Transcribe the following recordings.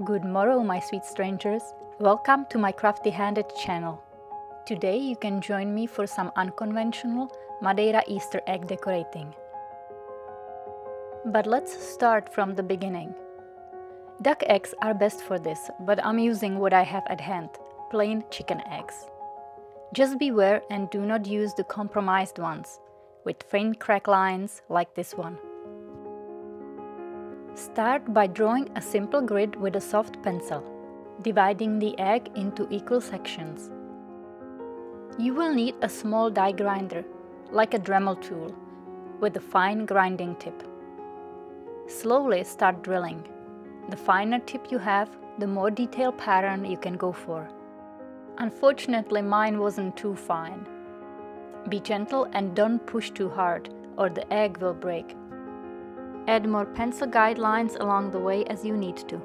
Good morrow, my sweet strangers. Welcome to my CraftyHanded channel. Today you can join me for some unconventional Madeira Easter egg decorating. But let's start from the beginning. Duck eggs are best for this, but I'm using what I have at hand, plain chicken eggs. Just beware and do not use the compromised ones, with faint crack lines like this one. Start by drawing a simple grid with a soft pencil, dividing the egg into equal sections. You will need a small die grinder, like a Dremel tool, with a fine grinding tip. Slowly start drilling. The finer tip you have, the more detailed pattern you can go for. Unfortunately, mine wasn't too fine. Be gentle and don't push too hard, or the egg will break. Add more pencil guidelines along the way as you need to.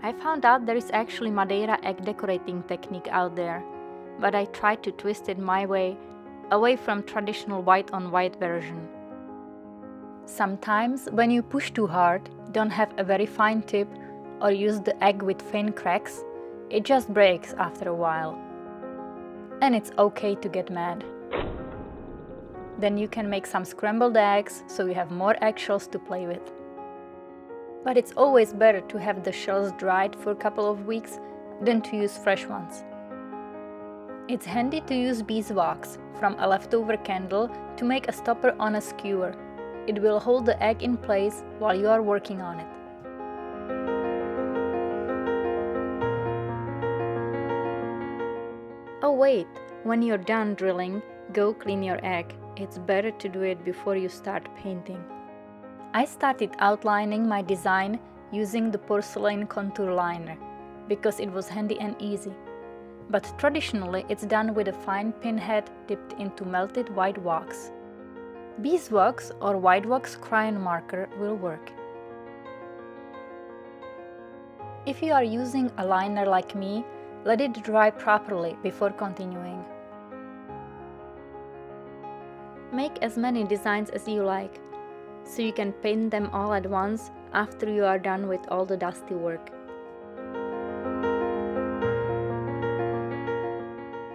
I found out there is actually Madeira egg decorating technique out there, but I tried to twist it my way, away from traditional white on white version. Sometimes when you push too hard, don't have a very fine tip, or use the egg with faint cracks, it just breaks after a while. And it's okay to get mad. Then you can make some scrambled eggs, so you have more eggshells to play with. But it's always better to have the shells dried for a couple of weeks than to use fresh ones. It's handy to use beeswax from a leftover candle to make a stopper on a skewer. It will hold the egg in place while you are working on it. Oh wait, when you're done drilling, go clean your egg. It's better to do it before you start painting. I started outlining my design using the Porzelain contour liner, because it was handy and easy. But traditionally it's done with a fine pinhead dipped into melted white wax. Beeswax or white wax crayon marker will work. If you are using a liner like me, let it dry properly before continuing. Make as many designs as you like, so you can paint them all at once after you are done with all the dusty work.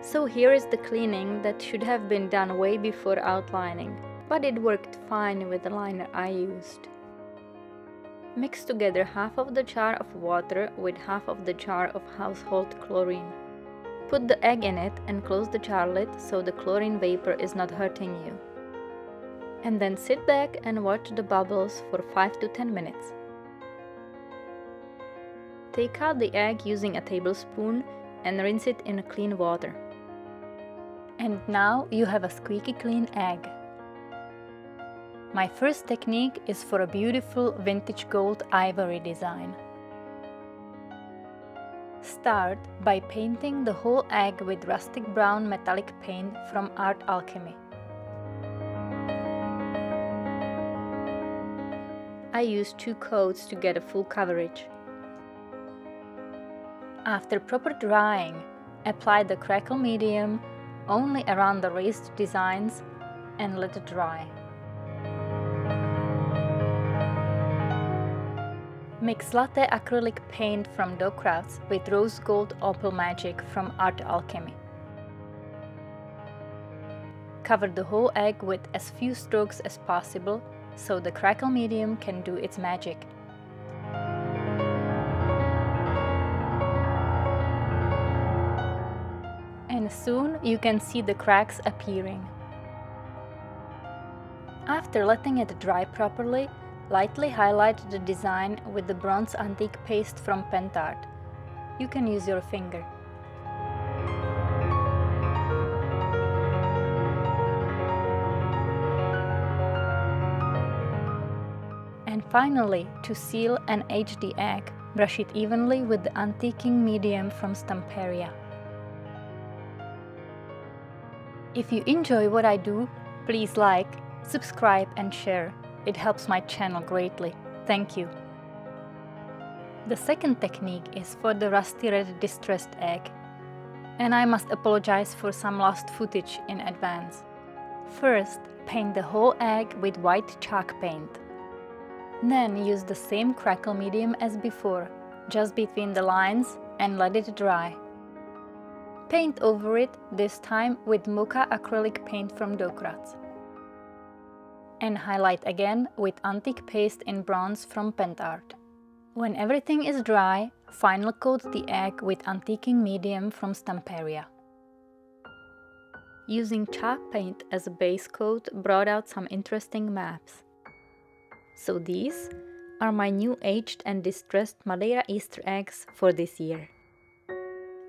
So here is the cleaning that should have been done way before outlining, but it worked fine with the liner I used. Mix together half of the jar of water with half of the jar of household chlorine. Put the egg in it and close the jar lid so the chlorine vapor is not hurting you. And then sit back and watch the bubbles for 5 to 10 minutes. Take out the egg using a tablespoon and rinse it in clean water. And now you have a squeaky clean egg. My first technique is for a beautiful vintage gold ivory design. Start by painting the whole egg with rustic brown metallic paint from Art Alchemy. I used 2 coats to get a full coverage. After proper drying, apply the crackle medium only around the raised designs and let it dry. Mix latte acrylic paint from Dough Crafts with rose gold opal magic from Art Alchemy. Cover the whole egg with as few strokes as possible so the crackle medium can do its magic. And soon you can see the cracks appearing. After letting it dry properly, lightly highlight the design with the bronze antique paste from Pentart. You can use your finger. And finally, to seal and age the egg, brush it evenly with the antiquing medium from Stamperia. If you enjoy what I do, please like, subscribe and share. It helps my channel greatly. Thank you. The second technique is for the rusty red distressed egg. And I must apologize for some lost footage in advance. First, paint the whole egg with white chalk paint. Then use the same crackle medium as before, just between the lines, and let it dry. Paint over it, this time with Mocha acrylic paint from Dokrat. And highlight again with antique paste in bronze from Pentart. When everything is dry, final coat the egg with antiquing medium from Stamperia. Using chalk paint as a base coat brought out some interesting maps. So these are my new aged and distressed Madeira Easter eggs for this year.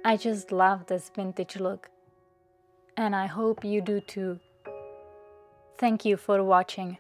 I just love this vintage look, and I hope you do too. Thank you for watching.